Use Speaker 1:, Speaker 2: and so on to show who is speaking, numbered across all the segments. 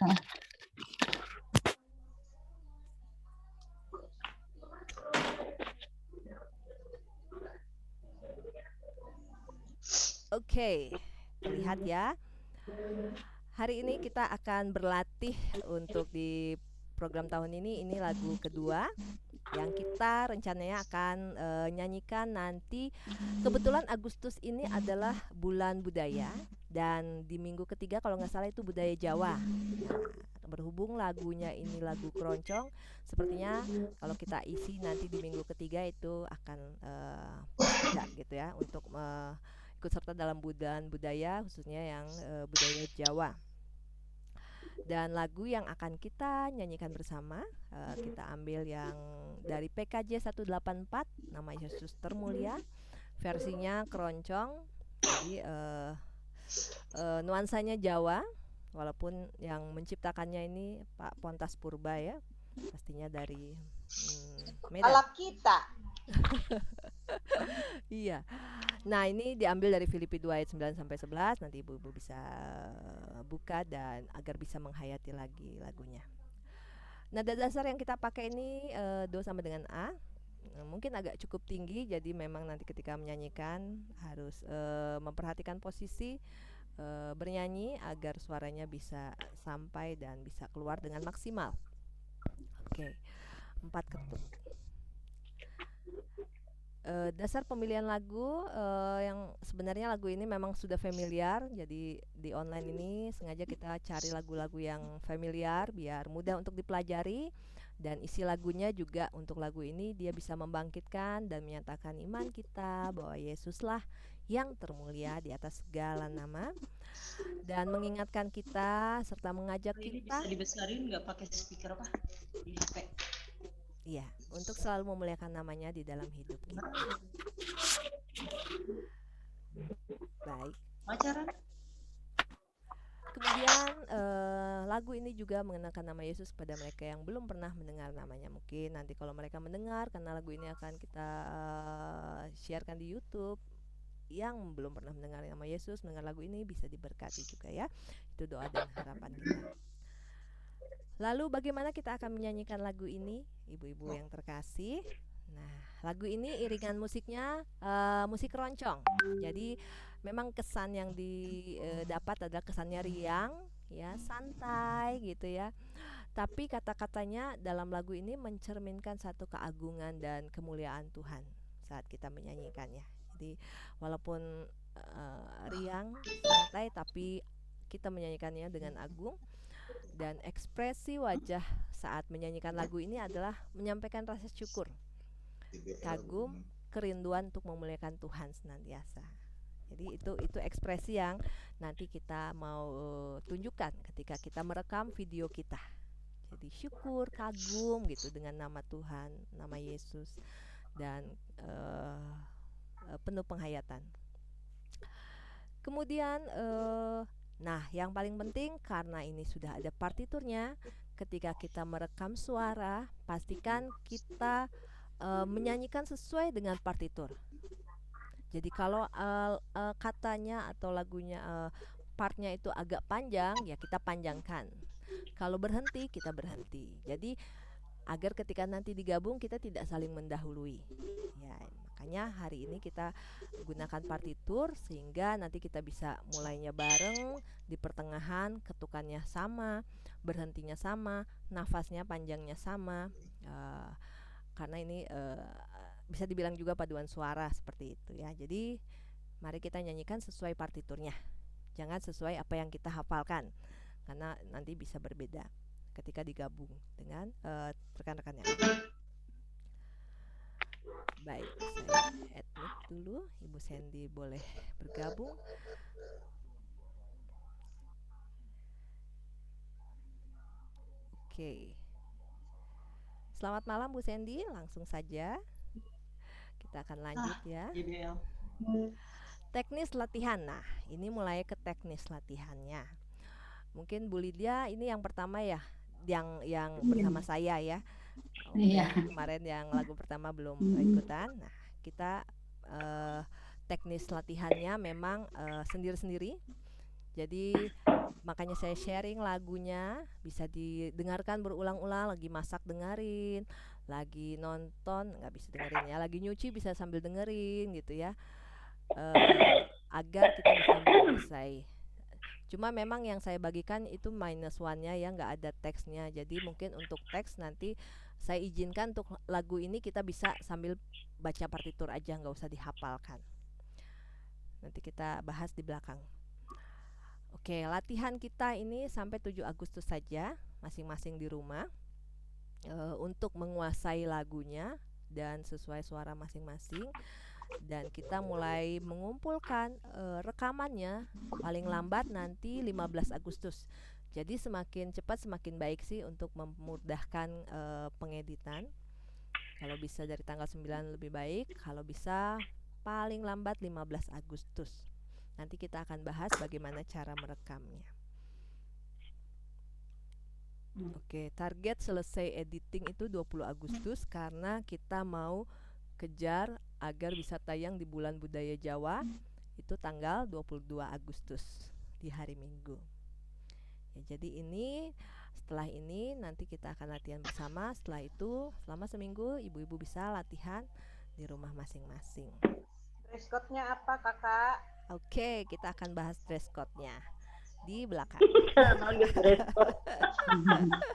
Speaker 1: Oke, terlihat ya. Hari ini kita akan berlatih untuk di program tahun ini. Ini lagu kedua yang kita rencananya akan nyanyikan nanti. Kebetulan Agustus ini adalah bulan budaya dan di minggu ketiga kalau nggak salah itu budaya Jawa. Nah, berhubung lagunya ini lagu keroncong, sepertinya kalau kita isi nanti di minggu ketiga itu akan pas juga gitu ya untuk ikut serta dalam budaya khususnya yang budaya Jawa. Dan lagu yang akan kita nyanyikan bersama, kita ambil yang dari PKJ 184, nama Yesus Termulia, versinya keroncong. Jadi nuansanya Jawa, walaupun yang menciptakannya ini Pak Pontas Purba ya, pastinya dari Medan.
Speaker 2: Ala kita.
Speaker 1: Iya. Nah, ini diambil dari Filipi 2 ayat 9 sampai 11. Nanti Ibu-ibu bisa buka dan agar bisa menghayati lagi lagunya. Nada dasar yang kita pakai ini do sama dengan A. Mungkin agak cukup tinggi, jadi memang nanti ketika menyanyikan harus memperhatikan posisi bernyanyi agar suaranya bisa sampai dan bisa keluar dengan maksimal. Oke, 4 ketuk. Dasar pemilihan lagu yang sebenarnya lagu ini memang sudah familiar, jadi di online ini sengaja kita cari lagu-lagu yang familiar biar mudah untuk dipelajari, dan isi lagunya juga untuk lagu ini dia bisa membangkitkan dan menyatakan iman kita bahwa Yesuslah yang termulia di atas segala nama, dan mengingatkan kita serta mengajak
Speaker 3: Ini
Speaker 1: kita,
Speaker 3: bisa dibesarin nggak pakai speaker apa di HP?
Speaker 1: iya, untuk selalu memuliakan namanya di dalam hidup kita. Baik.
Speaker 3: Pacaran?
Speaker 1: Kemudian lagu ini juga mengenalkan nama Yesus pada mereka yang belum pernah mendengar namanya. Mungkin nanti kalau mereka mendengar, karena lagu ini akan kita sharekan di YouTube, yang belum pernah mendengar nama Yesus, mendengar lagu ini bisa diberkati juga ya. Itu doa dan harapan kita. Lalu bagaimana kita akan menyanyikan lagu ini, ibu-ibu yang terkasih? Nah, lagu ini iringan musiknya musik keroncong. Jadi memang kesan yang didapat adalah kesannya riang, ya, santai gitu ya. Tapi kata-katanya dalam lagu ini mencerminkan satu keagungan dan kemuliaan Tuhan saat kita menyanyikannya. Jadi walaupun riang, santai, tapi kita menyanyikannya dengan agung, dan ekspresi wajah saat menyanyikan lagu ini adalah menyampaikan rasa syukur, kagum, kerinduan untuk memuliakan Tuhan senantiasa. Jadi itu ekspresi yang nanti kita mau tunjukkan ketika kita merekam video kita. Jadi syukur, kagum gitu dengan nama Tuhan, nama Yesus, dan penuh penghayatan. Kemudian nah, yang paling penting karena ini sudah ada partiturnya, ketika kita merekam suara, pastikan kita menyanyikan sesuai dengan partitur. Jadi kalau katanya atau lagunya partnya itu agak panjang, ya kita panjangkan. Kalau berhenti, kita berhenti. Jadi agar ketika nanti digabung kita tidak saling mendahului. Ya, makanya hari ini kita gunakan partitur sehingga nanti kita bisa mulainya bareng, di pertengahan ketukannya sama, berhentinya sama, nafasnya panjangnya sama. Karena ini bisa dibilang juga paduan suara seperti itu ya. Jadi mari kita nyanyikan sesuai partiturnya. Jangan sesuai apa yang kita hafalkan, karena nanti bisa berbeda ketika digabung dengan rekan-rekan yang lain. Baik, saya admit dulu. Ibu Sandy boleh bergabung. Oke. Selamat malam Bu Sandy, langsung saja kita akan lanjut ya.
Speaker 3: JBL.
Speaker 1: Teknis latihan. Nah, ini mulai ke teknis latihannya. Mungkin Bu Lydia ini yang pertama ya, yang bersama saya ya. Kemarin yang lagu pertama belum ikutan. Nah, kita teknis latihannya memang sendiri-sendiri. Jadi Makanya saya sharing lagunya, bisa didengarkan berulang-ulang, lagi masak dengerin, lagi nonton nggak bisa dengerin ya, lagi nyuci bisa sambil dengerin gitu ya, agar kita bisa menguasai. Cuma memang yang saya bagikan itu minus one-nya ya, nggak ada teksnya. Jadi mungkin untuk teks nanti saya izinkan untuk lagu ini kita bisa sambil baca partitur aja, nggak usah dihafalkan. Nanti kita bahas di belakang. Oke, latihan kita ini sampai 7 Agustus saja, masing-masing di rumah, untuk menguasai lagunya dan sesuai suara masing-masing. Dan kita mulai mengumpulkan rekamannya paling lambat nanti 15 Agustus. Jadi semakin cepat semakin baik sih untuk memudahkan pengeditan. Kalau bisa dari tanggal 9 lebih baik, kalau bisa paling lambat 15 Agustus. Nanti kita akan bahas bagaimana cara merekamnya. Oke, target selesai editing itu 20 Agustus karena kita mau kejar agar bisa tayang di bulan budaya Jawa itu tanggal 22 Agustus di hari Minggu. Ya, jadi setelah ini nanti kita akan latihan bersama. Setelah itu selama seminggu ibu-ibu bisa latihan di rumah masing-masing.
Speaker 2: Dress code-nya apa, Kakak?
Speaker 1: Oke, kita akan bahas dress code-nya di belakang.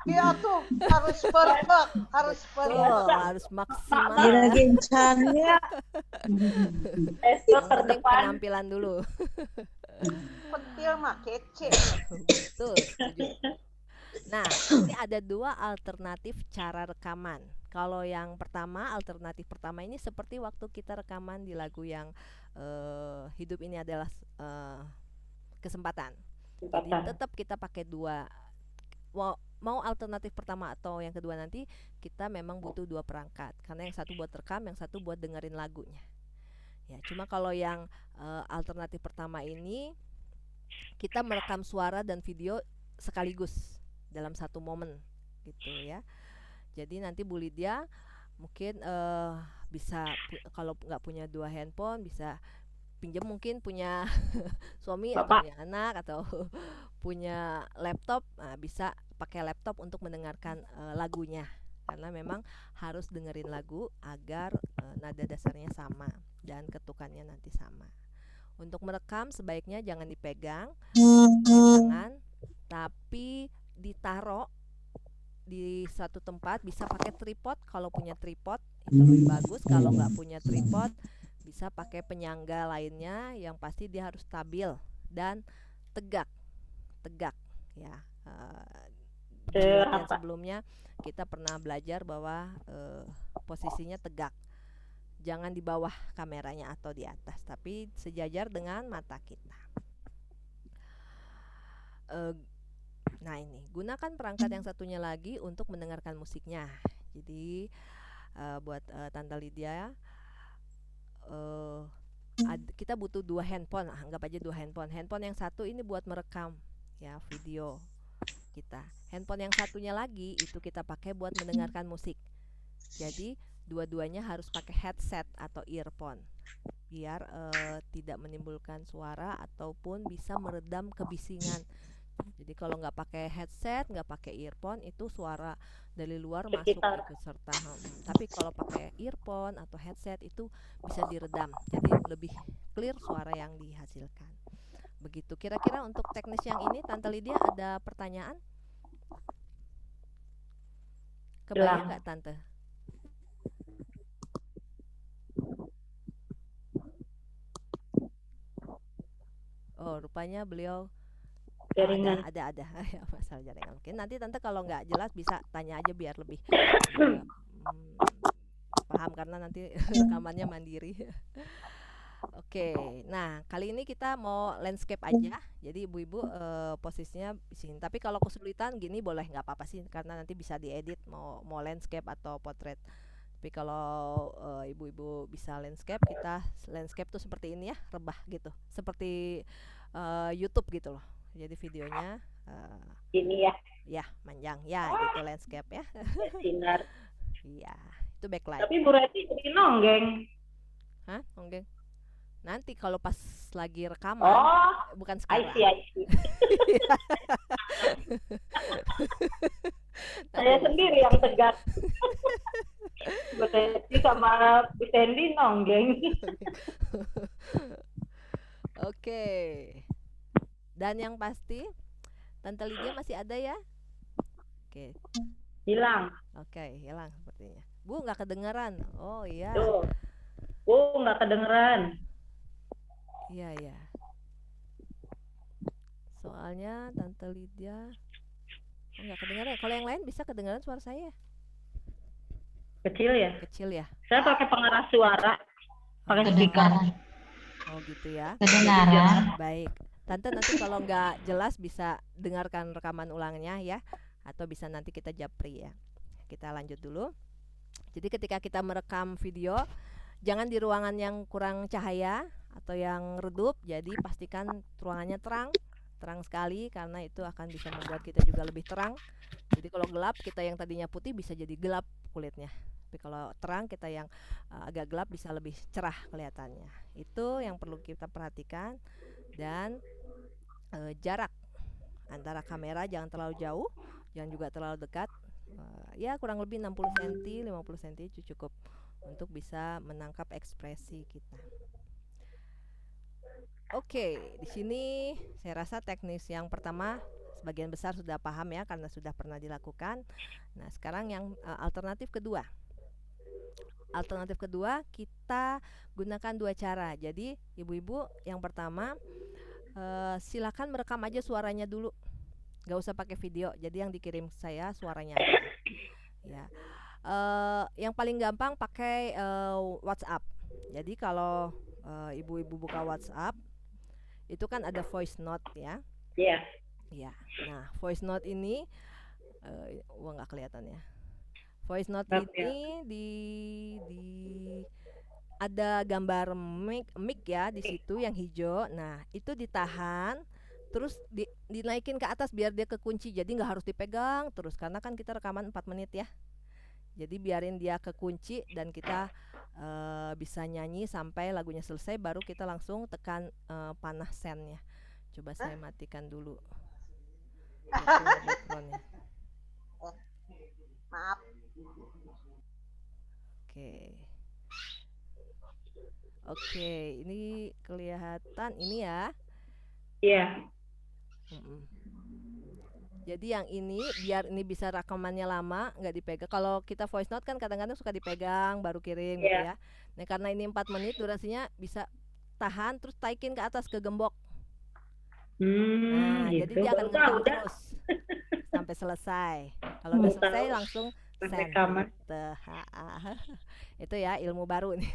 Speaker 2: Iya tuh harus perfect, harus perfect.
Speaker 1: Harus maksimal.
Speaker 4: Lagi ya.
Speaker 1: Yang penting penampilan dulu.
Speaker 2: Pentil mah kece.
Speaker 1: Betul, setuju. Nah, ini ada 2 alternatif cara rekaman. Kalau yang pertama, alternatif pertama ini seperti waktu kita rekaman di lagu yang hidup ini adalah kesempatan. Jadi tetap kita pakai 2. Mau alternatif pertama atau yang kedua nanti kita memang butuh 2 perangkat. Karena yang satu buat rekam, yang satu buat dengerin lagunya. Ya, cuma kalau yang alternatif pertama ini kita merekam suara dan video sekaligus dalam satu momen gitu ya. Jadi nanti Bu Lydia mungkin bisa kalau nggak punya 2 handphone bisa pinjam, mungkin punya suami atau punya anak atau punya laptop, bisa pakai laptop untuk mendengarkan lagunya karena memang harus dengerin lagu agar nada dasarnya sama dan ketukannya nanti sama. Untuk merekam sebaiknya jangan dipegang tangan, tapi ditaruh di satu tempat, bisa pakai tripod kalau punya tripod itu lebih bagus. Kalau nggak punya tripod bisa pakai penyangga lainnya, yang pasti dia harus stabil dan tegak ya. Di latihan sebelumnya kita pernah belajar bahwa posisinya tegak, jangan di bawah kameranya atau di atas, tapi sejajar dengan mata kita. Nah, ini gunakan perangkat yang satunya lagi untuk mendengarkan musiknya. Jadi buat Tante Lydia, kita butuh 2 handphone, anggap aja 2 handphone. Handphone yang satu ini buat merekam ya video kita. Handphone yang satunya lagi itu kita pakai buat mendengarkan musik. Jadi dua-duanya harus pakai headset atau earphone biar tidak menimbulkan suara ataupun bisa meredam kebisingan. Jadi kalau nggak pakai headset, nggak pakai earphone, itu suara dari luar masuk ikut serta. Tapi kalau pakai earphone atau headset itu bisa diredam, jadi lebih clear suara yang dihasilkan. Begitu. Kira-kira untuk teknis yang ini, Tante Lydia ada pertanyaan? Kebayang nggak, Tante? Oh, rupanya beliau
Speaker 4: jaringan.
Speaker 1: Ada ya, masalah jaringan. Mungkin nanti Tante kalau nggak jelas bisa tanya aja biar lebih paham, karena nanti rekamannya mandiri. Oke, nah kali ini kita mau landscape aja. Jadi ibu-ibu posisinya di sini. Tapi kalau kesulitan gini boleh, nggak apa-apa sih, karena nanti bisa diedit mau landscape atau potret. Tapi kalau ibu-ibu bisa landscape, kita landscape tuh seperti ini ya, rebah gitu, seperti YouTube gitu loh. Jadi videonya
Speaker 4: ini ya.
Speaker 1: Ya, manjang. Ya, itu landscape ya.
Speaker 4: Sinar.
Speaker 1: Iya, itu backlight.
Speaker 4: Tapi Bu Reti jadi nonggeng.
Speaker 1: Hah, nonggeng? Nanti kalau pas lagi rekaman,
Speaker 4: Oh,
Speaker 1: bukan
Speaker 4: I
Speaker 1: sekarang.
Speaker 4: see, I see. Saya
Speaker 1: Nanti
Speaker 4: sendiri yang tegas. Berarti sama Bu Sandy nonggeng.
Speaker 1: Oke. Dan yang pasti, Tante Lydia masih ada ya? Oke,
Speaker 4: Hilang.
Speaker 1: oke, hilang sepertinya. Bu, nggak kedengaran. Oh iya,
Speaker 4: Tuh. Nggak kedengeran.
Speaker 1: iya ya. Soalnya Tante Lydia nggak kedengaran. Kalau yang lain bisa kedengaran suara saya?
Speaker 4: Kecil ya?
Speaker 1: Kecil ya?
Speaker 4: Saya pakai pengeras suara. Pakai speaker.
Speaker 3: Kedengaran.
Speaker 1: Oh gitu ya.
Speaker 3: Kedengaran.
Speaker 1: Baik. Tante nanti kalau nggak jelas bisa dengarkan rekaman ulangnya ya, atau bisa nanti kita japri ya. Kita lanjut dulu. Jadi ketika kita merekam video, jangan di ruangan yang kurang cahaya atau yang redup. Jadi pastikan ruangannya terang sekali, karena itu akan bisa membuat kita juga lebih terang. Jadi kalau gelap, kita yang tadinya putih bisa jadi gelap kulitnya. Tapi kalau terang, kita yang agak gelap bisa lebih cerah kelihatannya. Itu yang perlu kita perhatikan. Dan jarak antara kamera jangan terlalu jauh, jangan juga terlalu dekat. Ya kurang lebih 60 cm, 50 cm itu cukup untuk bisa menangkap ekspresi kita. Oke, di sini saya rasa teknis yang pertama sebagian besar sudah paham ya, karena sudah pernah dilakukan. Nah, sekarang yang alternatif kedua. Alternatif kedua, kita gunakan dua cara. Jadi, ibu-ibu, yang pertama silakan merekam aja suaranya dulu, nggak usah pakai video. Jadi yang dikirim saya suaranya aja. Ya, yang paling gampang pakai WhatsApp. Jadi kalau ibu-ibu buka WhatsApp, itu kan ada voice note ya.
Speaker 4: Iya.
Speaker 1: Ya, nah voice note ini, nggak kelihatan ya. Voice note ini di ada gambar mic ya di situ yang hijau. Nah, itu ditahan terus dinaikin ke atas biar dia kekunci. Jadi nggak harus dipegang terus, karena kan kita rekaman 4 menit ya. Jadi biarin dia kekunci dan kita bisa nyanyi sampai lagunya selesai, baru kita langsung tekan panah sendnya. Coba saya matikan dulu backgroundnya.
Speaker 2: Maaf.
Speaker 1: Oke, ini kelihatan ini ya.
Speaker 4: Iya.
Speaker 1: Jadi yang ini biar ini bisa rekamannya lama, nggak dipegang. Kalau kita voice note kan kadang-kadang suka dipegang baru kirim gitu ya. Nah karena ini 4 menit durasinya, bisa tahan terus taikin ke atas ke gembok. Nah
Speaker 4: Gitu.
Speaker 1: jadi dia akan ngerekam terus sampai selesai. Kalau udah selesai langsung send. Itu ya ilmu baru nih.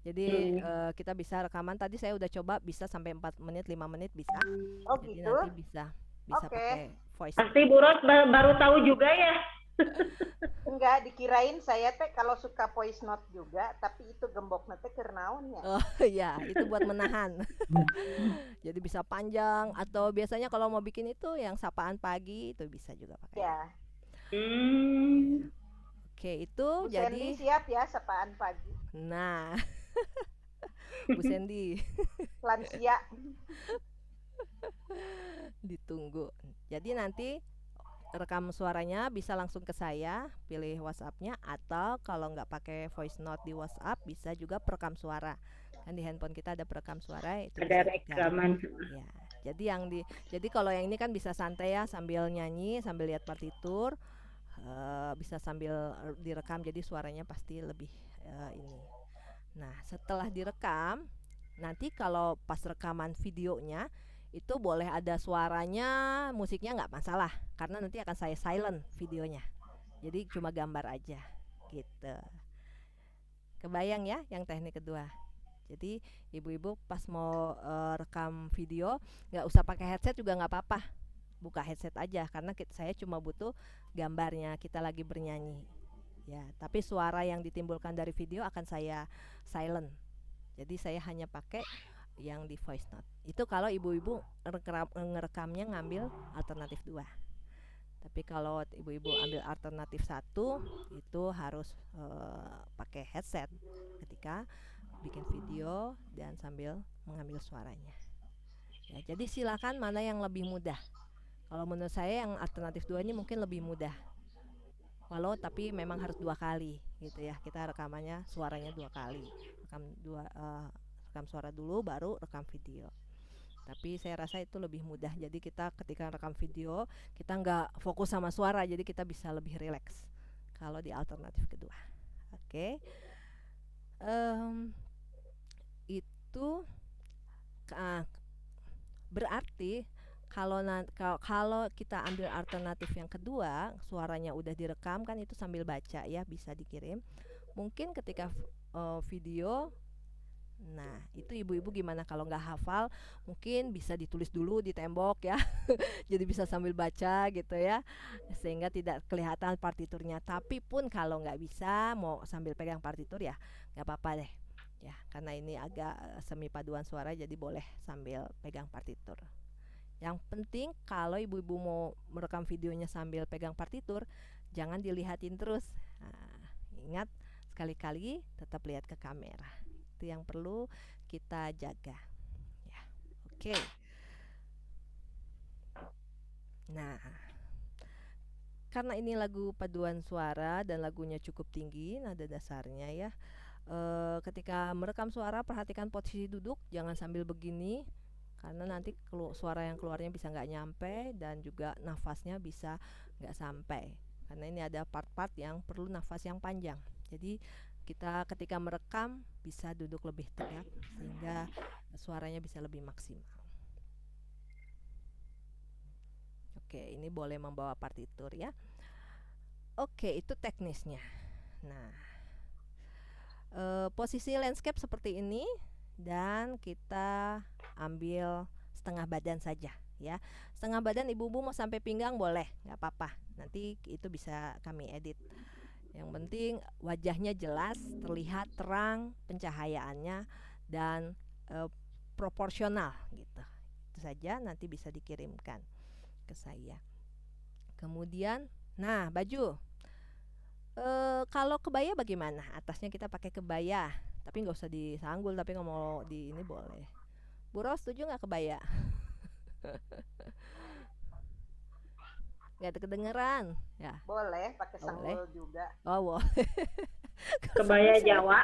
Speaker 1: Jadi kita bisa rekaman, tadi saya udah coba bisa sampai 4 menit, 5 menit bisa.
Speaker 2: Oh
Speaker 1: jadi
Speaker 2: gitu.
Speaker 1: nanti bisa pakai voice.
Speaker 4: Pasti Bu Ros baru tahu juga ya.
Speaker 2: Enggak, dikirain saya teh kalau suka voice note juga, tapi itu gembok teh kernaunnya.
Speaker 1: Oh iya, itu buat menahan. Jadi bisa panjang, atau biasanya kalau mau bikin itu yang sapaan pagi itu bisa juga pakai.
Speaker 2: Ya.
Speaker 1: Oke, itu
Speaker 2: Bu
Speaker 1: jadi
Speaker 2: Sandy siap ya sapaan pagi.
Speaker 1: Nah. Bu Sandy.
Speaker 2: Lansia.
Speaker 1: Ditunggu. Jadi nanti rekam suaranya bisa langsung ke saya, pilih WhatsApp-nya, atau kalau nggak pakai voice note di WhatsApp bisa juga perekam suara. Kan di handphone kita ada perekam suara itu.
Speaker 4: Ada rekaman.
Speaker 1: Ya. Jadi kalau yang ini kan bisa santai ya, sambil nyanyi, sambil lihat partitur, bisa sambil direkam, jadi suaranya pasti lebih ini. Nah, setelah direkam, nanti kalau pas rekaman videonya itu boleh ada suaranya, musiknya nggak masalah, karena nanti akan saya silent videonya. Jadi cuma gambar aja gitu. Kebayang ya yang teknik kedua. Jadi ibu-ibu pas mau rekam video nggak usah pakai headset juga nggak apa-apa, buka headset aja, karena saya cuma butuh gambarnya kita lagi bernyanyi ya, tapi suara yang ditimbulkan dari video akan saya silent. Jadi saya hanya pakai yang di voice note. Itu kalau ibu-ibu ngerekamnya ngambil alternatif 2. Tapi kalau ibu-ibu ambil alternatif 1, itu harus pakai headset ketika bikin video dan sambil mengambil suaranya. Ya, jadi silakan mana yang lebih mudah. Kalau menurut saya yang alternatif 2 ini mungkin lebih mudah. Walau tapi memang harus 2 kali gitu ya. Kita rekamannya suaranya 2 kali. Rekam suara dulu baru rekam video. Tapi saya rasa itu lebih mudah. Jadi kita ketika rekam video kita nggak fokus sama suara, jadi kita bisa lebih rileks kalau di alternatif kedua. Oke. Itu berarti kalau kita ambil alternatif yang kedua, suaranya udah direkam kan, itu sambil baca ya, bisa dikirim. Mungkin ketika video, nah itu ibu-ibu gimana kalau nggak hafal, mungkin bisa ditulis dulu di tembok ya. Jadi bisa sambil baca gitu ya, sehingga tidak kelihatan partiturnya. Tapi pun kalau nggak bisa, mau sambil pegang partitur ya nggak apa-apa deh ya, karena ini agak semi paduan suara, jadi boleh sambil pegang partitur. Yang penting kalau ibu-ibu mau merekam videonya sambil pegang partitur, jangan dilihatin terus. Nah, ingat sekali-kali tetap lihat ke kamera. Itu yang perlu kita jaga. Ya, oke. Nah, karena ini lagu paduan suara dan lagunya cukup tinggi nada dasarnya ya. Ketika merekam suara, perhatikan posisi duduk, jangan sambil begini. Karena nanti suara yang keluarnya bisa nggak nyampe, dan juga nafasnya bisa nggak sampai, karena ini ada part-part yang perlu nafas yang panjang. Jadi kita ketika merekam bisa duduk lebih tegak sehingga suaranya bisa lebih maksimal. Oke, ini boleh membawa partitur ya. Oke, itu teknisnya. Nah, posisi landscape seperti ini, dan kita ambil setengah badan saja ya. Setengah badan ibu-ibu mau sampai pinggang boleh, nggak apa-apa, nanti itu bisa kami edit. Yang penting wajahnya jelas, terlihat terang pencahayaannya, dan proporsional gitu. Itu saja, nanti bisa dikirimkan ke saya. Kemudian, nah baju, kalau kebaya bagaimana? Atasnya kita pakai kebaya, tapi nggak usah disanggul, tapi nggak mau di ini boleh. Bu Ros setuju nggak kebaya? Nggak kedengeran ya?
Speaker 2: Boleh pakai sanggul juga.
Speaker 1: Oh boleh.
Speaker 4: Kebaya Jawa.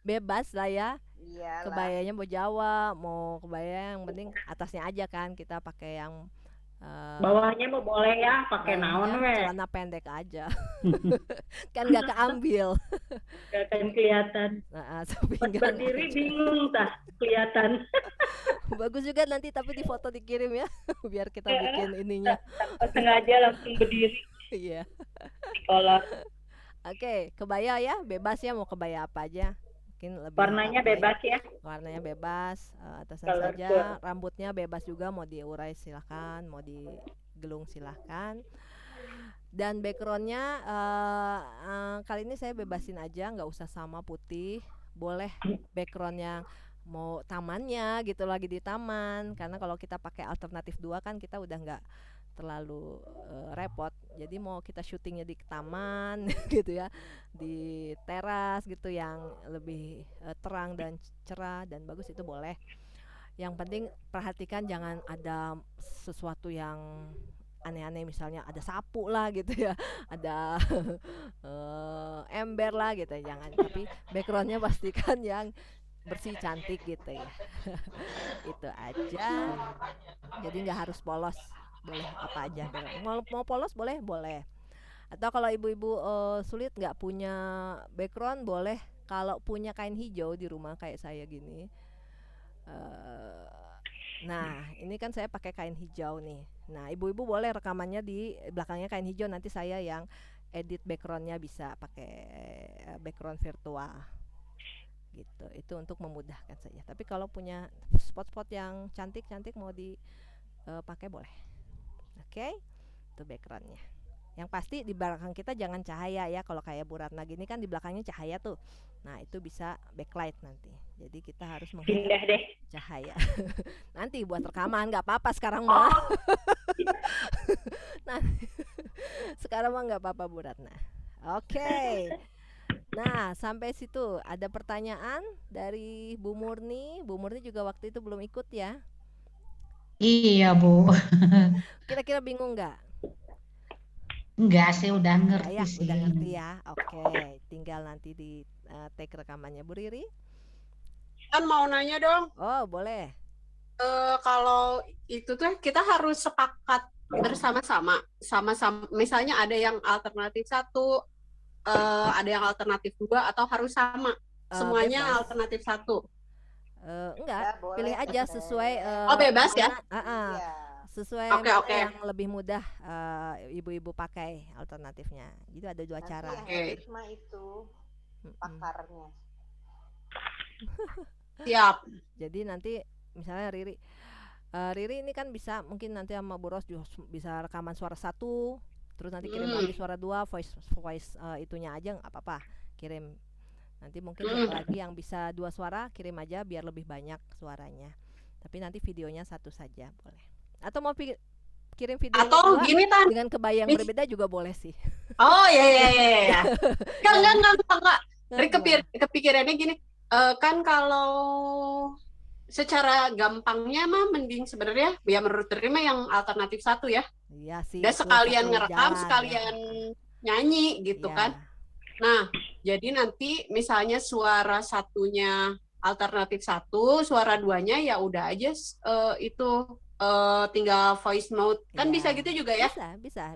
Speaker 1: Bebas lah ya.
Speaker 2: Iyalah.
Speaker 1: Kebayanya mau Jawa, mau kebaya, yang penting atasnya aja kan kita pakai yang
Speaker 4: bawahnya mau boleh ya, pakai naon we.
Speaker 1: Celana pendek aja. Kan nggak keambil.
Speaker 4: Gak akan kelihatan.
Speaker 1: Nah,
Speaker 4: berdiri bingung tah kelihatan.
Speaker 1: Bagus juga nanti, tapi di foto dikirim ya, biar kita bikin ininya.
Speaker 4: Sengaja langsung berdiri.
Speaker 1: Iya.
Speaker 4: Di kolor.
Speaker 1: Oke, kebaya ya, bebas ya, mau kebaya apa aja. Mungkin lebih
Speaker 4: warnanya bebas ya.
Speaker 1: Warnanya bebas, atasnya
Speaker 4: Color
Speaker 1: saja.
Speaker 4: full.
Speaker 1: Rambutnya bebas juga, mau diurai silahkan, mau digelung silahkan. Dan backgroundnya kali ini saya bebasin aja, nggak usah sama putih. Boleh backgroundnya mau tamannya gitu, lagi di taman. Karena kalau kita pakai alternatif 2 kan kita udah nggak terlalu repot. Jadi mau kita syutingnya di taman gitu ya, di teras gitu yang lebih terang dan cerah dan bagus, itu boleh. Yang penting perhatikan jangan ada sesuatu yang aneh-aneh, misalnya ada sapu lah gitu ya, ada ember lah gitu, jangan. Tapi backgroundnya pastikan yang bersih, cantik gitu ya. Itu aja. Jadi nggak harus polos, boleh apa aja. Mau polos boleh. Atau kalau ibu-ibu sulit nggak punya background, boleh kalau punya kain hijau di rumah kayak saya gini. Nah ini kan saya pakai kain hijau nih. Nah ibu-ibu boleh rekamannya di belakangnya kain hijau, nanti saya yang edit backgroundnya bisa pakai background virtual gitu. Itu untuk memudahkan saja. Tapi kalau punya spot-spot yang cantik-cantik mau dipakai boleh. Oke, itu backgroundnya. Yang pasti di belakang kita jangan cahaya ya. Kalau kayak Bu Ratna gini kan di belakangnya cahaya tuh. Nah itu bisa backlight nanti. Jadi kita harus
Speaker 4: pindah deh
Speaker 1: cahaya. Nanti buat rekaman nggak apa-apa sekarang mah. Nah, sekarang mah nggak apa-apa Bu Ratna. Oke. Nah, sampai situ ada pertanyaan dari Bu Murni. Bu Murni juga waktu itu belum ikut ya.
Speaker 5: Iya, Bu.
Speaker 1: Kira-kira bingung nggak?
Speaker 5: Enggak sih, udah
Speaker 1: Enggak
Speaker 5: ngerti
Speaker 1: ya,
Speaker 5: sih.
Speaker 1: udah ngerti ya. Oke, tinggal nanti di take rekamannya Bu Riri.
Speaker 6: Kan mau nanya dong,
Speaker 1: Oh, boleh.
Speaker 6: kalau itu tuh kita harus sepakat bersama-sama, sama-sama. Misalnya ada yang alternatif 1, ada yang alternatif 2, atau harus sama? Semuanya
Speaker 1: Bebas.
Speaker 6: alternatif 1.
Speaker 1: Enggak,
Speaker 2: Ya, boleh,
Speaker 1: pilih aja
Speaker 2: boleh.
Speaker 1: sesuai
Speaker 6: Oh, bebas ya?
Speaker 1: mana,
Speaker 2: Iya.
Speaker 1: sesuai
Speaker 6: Oke,
Speaker 1: mana
Speaker 6: oke.
Speaker 1: yang lebih mudah ibu-ibu pakai alternatifnya. Gitu ada 2
Speaker 2: Nanti
Speaker 1: cara.
Speaker 2: yang
Speaker 6: Oke.
Speaker 2: edit mah itu
Speaker 1: Mm-mm.
Speaker 2: pakarnya.
Speaker 6: Siap.
Speaker 1: Jadi nanti misalnya Riri ini kan bisa mungkin nanti sama Bu Ros juga bisa rekaman suara 1, terus nanti kirim lagi suara 2, voice itunya aja nggak apa-apa, kirim. Nanti mungkin satu lagi yang bisa 2 suara, kirim aja biar lebih banyak suaranya. Tapi nanti videonya 1 saja boleh. Atau mau kirim videonya
Speaker 6: Atau
Speaker 1: 2
Speaker 6: gini, Tan.
Speaker 1: dengan kebaya yang berbeda juga boleh sih.
Speaker 6: Oh, iya. Enggak. Dari
Speaker 1: Gimana?
Speaker 6: kepikirannya gini, kan kalau secara gampangnya mah mending sebenarnya ya menurut terima yang alternatif 1 ya.
Speaker 1: Iya sih.
Speaker 6: Udah
Speaker 1: itu
Speaker 6: sekalian
Speaker 1: satu
Speaker 6: ngerekam,
Speaker 1: jalan,
Speaker 6: sekalian
Speaker 1: ya.
Speaker 6: nyanyi gitu
Speaker 1: Iya.
Speaker 6: kan. Nah, jadi nanti misalnya suara 1-nya alternatif 1, suara 2-nya ya udah aja itu tinggal voice note. Kan
Speaker 1: Iya.
Speaker 6: bisa gitu juga ya?
Speaker 1: Bisa.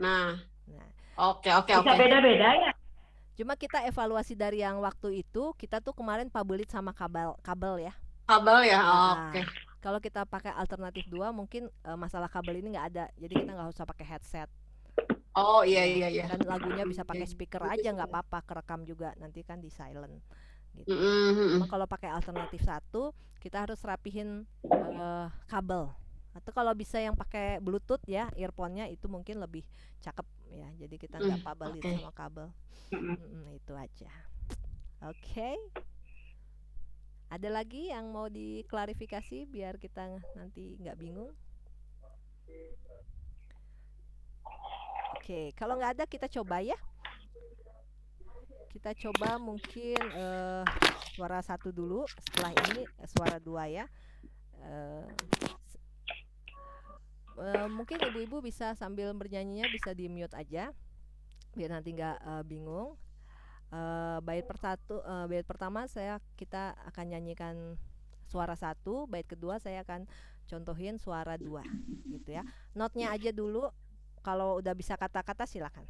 Speaker 6: Nah,
Speaker 1: Nah,
Speaker 6: oke.
Speaker 4: Bisa beda-beda ya.
Speaker 1: cuma kita evaluasi dari yang waktu itu, kita tuh kemarin publish sama kabel ya.
Speaker 6: Kabel ya,
Speaker 1: Nah,
Speaker 6: oke.
Speaker 1: kalau kita pakai alternatif 2 mungkin masalah kabel ini nggak ada, jadi kita nggak usah pakai headset.
Speaker 6: Oh iya.
Speaker 1: Dan lagunya bisa pakai speaker aja, nggak apa-apa, kerekam juga nanti kan di silent gitu. Cuma kalau pakai alternatif 1 kita harus rapihin kabel, atau kalau bisa yang pakai bluetooth ya, earphone-nya itu mungkin lebih cakep ya, jadi kita nggak publish
Speaker 6: oke.
Speaker 1: sama kabel. Itu aja. Oke. Ada lagi yang mau diklarifikasi biar kita nanti nggak bingung? Oke, kalau nggak ada kita coba ya. Kita coba mungkin suara 1 dulu, setelah ini suara 2 ya. Mungkin ibu-ibu bisa sambil bernyanyinya bisa di mute aja biar nanti nggak bingung. Bait pertama kita akan nyanyikan suara 1, bait kedua saya akan contohin suara 2 gitu ya. Notnya aja dulu, kalau udah bisa kata-kata silakan.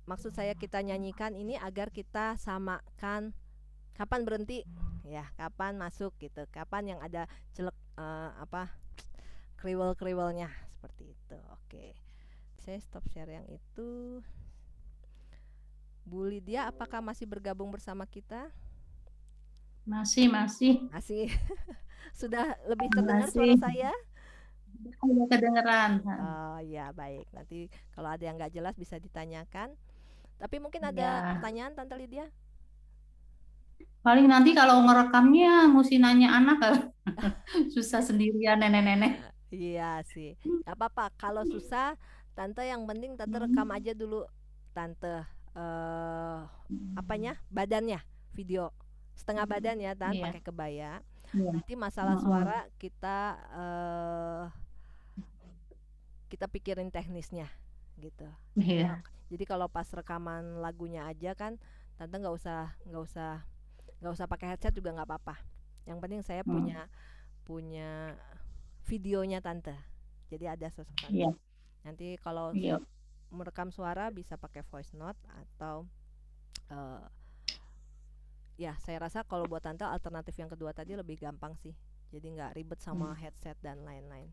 Speaker 1: Maksud saya kita nyanyikan ini agar kita samakan kapan berhenti ya, kapan masuk gitu, kapan yang ada celek kriwel-kriwelnya seperti itu. Oke, saya stop share yang itu. Bu Lydia, apakah masih bergabung bersama kita?
Speaker 5: Masih.
Speaker 1: Masih. Sudah lebih terdengar suara
Speaker 5: Masih.
Speaker 1: saya?
Speaker 5: Udah kedengeran.
Speaker 1: Oh ya, baik. Nanti kalau ada yang nggak jelas bisa ditanyakan. Tapi mungkin ada
Speaker 5: Ya.
Speaker 1: pertanyaan Tante Lydia?
Speaker 5: Paling nanti kalau ngerekamnya mesti nanya anak. Susah sendirian nenek-nenek.
Speaker 1: Iya sih. Gak apa-apa. Kalau susah, Tante yang penting Tante rekam aja dulu. Tante badannya, video setengah badan ya, Tan,
Speaker 5: Iya.
Speaker 1: pakai kebaya.
Speaker 5: Iya.
Speaker 1: Nanti masalah suara kita pikirin teknisnya gitu.
Speaker 5: Iya.
Speaker 1: Jadi kalau pas rekaman lagunya aja kan Tante nggak usah pakai headset juga nggak apa-apa. Yang penting saya punya videonya Tante. Jadi ada sosok Tante.
Speaker 5: Iya.
Speaker 1: Nanti kalau
Speaker 5: Iya.
Speaker 1: merekam suara bisa pakai voice note atau ya saya rasa kalau buat Tante alternatif yang kedua tadi lebih gampang sih. Jadi nggak ribet sama headset dan lain-lain.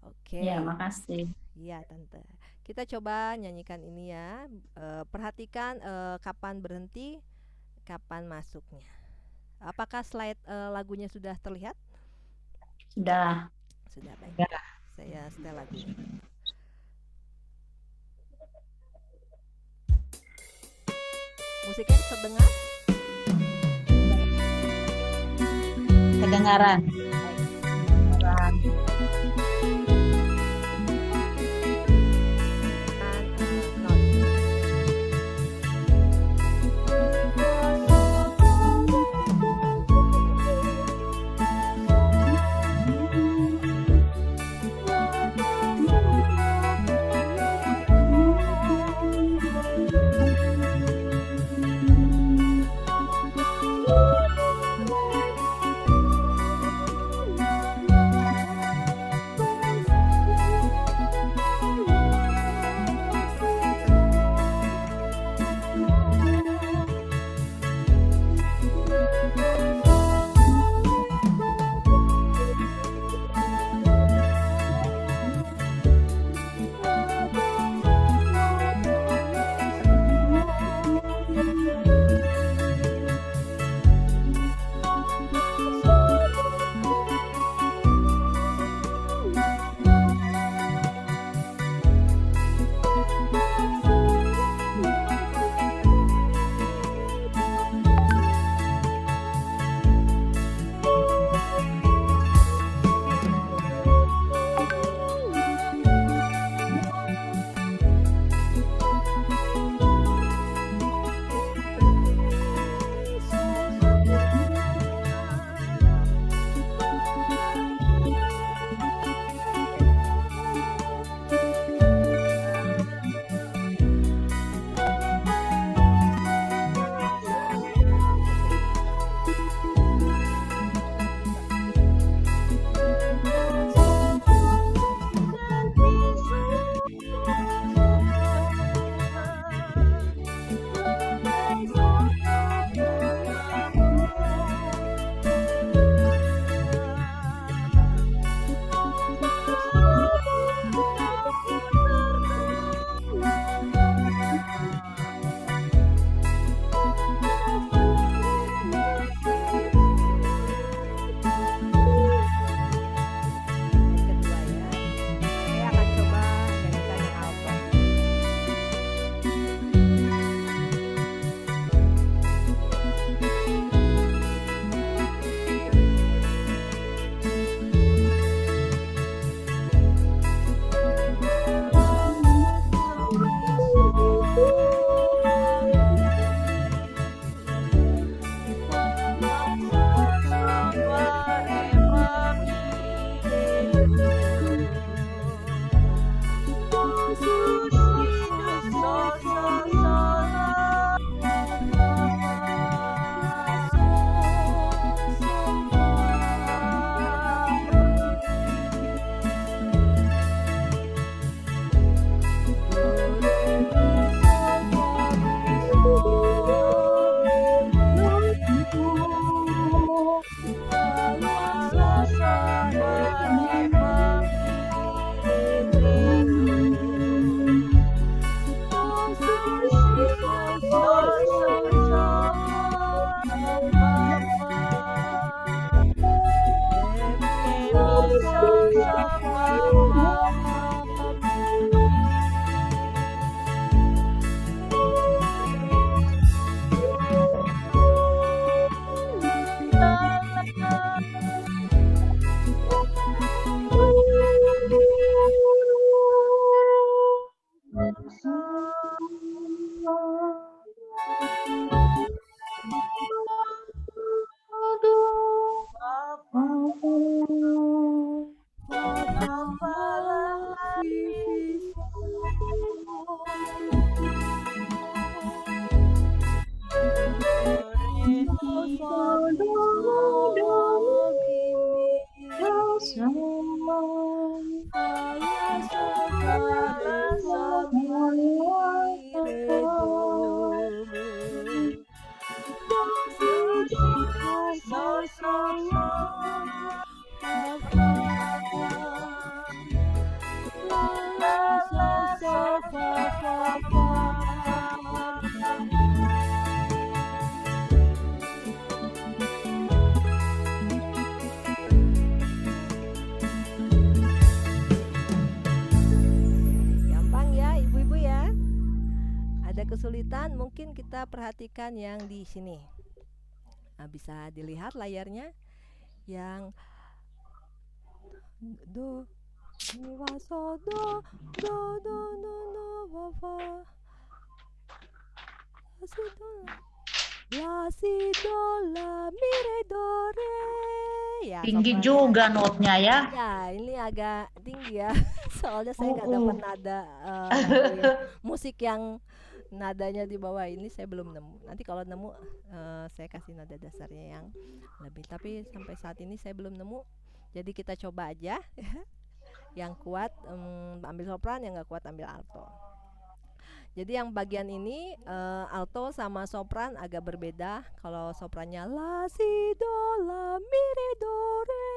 Speaker 1: Oke.
Speaker 5: Iya, makasih.
Speaker 1: Iya Tante. Kita coba nyanyikan ini ya. Perhatikan kapan berhenti, kapan masuknya. Apakah slide lagunya sudah terlihat?
Speaker 5: Sudah.
Speaker 1: Sudah, baik. Saya setel lagu. Musiknya terdengar?
Speaker 5: Kedengaran.
Speaker 1: Not. kesulitan mungkin kita perhatikan yang di sini. Nah, bisa dilihat layarnya yang do mi fa sol do do fa fa la si do la mi re do re. Ya,
Speaker 5: Tinggi
Speaker 1: soprannya
Speaker 5: juga notnya ya.
Speaker 1: ya ini agak tinggi ya. Soalnya saya nggak dapat nada lagu yang musik yang nadanya di bawah ini saya belum nemu. Nanti kalau nemu saya kasih nada dasarnya yang lebih. Tapi sampai saat ini saya belum nemu. Jadi kita coba aja. Yang kuat ambil sopran, yang nggak kuat ambil alto. Jadi yang bagian ini alto sama sopran agak berbeda. Kalau soprannya la si do la mi re do re.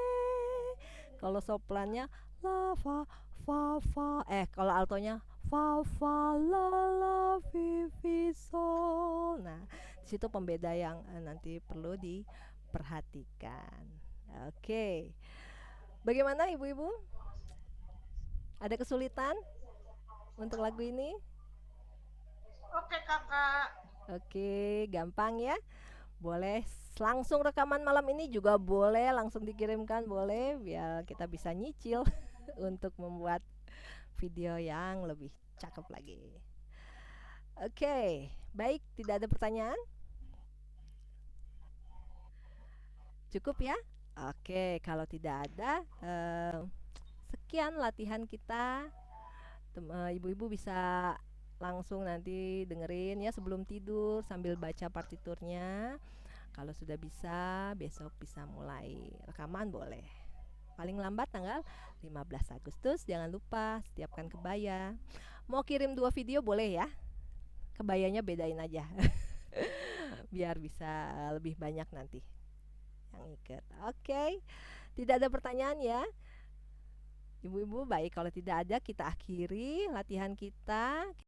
Speaker 1: Kalau soprannya la fa fa fa. Kalau altonya fa fa la la fi fi sol. Nah, di situ pembeda yang nanti perlu diperhatikan. Oke. Bagaimana ibu-ibu? Ada kesulitan untuk lagu ini?
Speaker 2: Oke kakak.
Speaker 1: Oke, gampang ya. Boleh langsung rekaman malam ini juga boleh, langsung dikirimkan boleh, biar kita bisa nyicil untuk membuat video yang lebih cakep lagi. Oke, baik, tidak ada pertanyaan? Cukup ya? Oke, kalau tidak ada, sekian latihan kita. Ibu-ibu bisa langsung nanti dengerin ya sebelum tidur sambil baca partiturnya. Kalau sudah bisa, besok bisa mulai rekaman boleh. Paling lambat tanggal 15 Agustus. Jangan lupa setiapkan kebaya. Mau kirim 2 video boleh ya. Kebayanya bedain aja. Biar bisa lebih banyak nanti yang ikut. Oke. Tidak ada pertanyaan ya. Ibu-ibu, baik, kalau tidak ada kita akhiri latihan kita.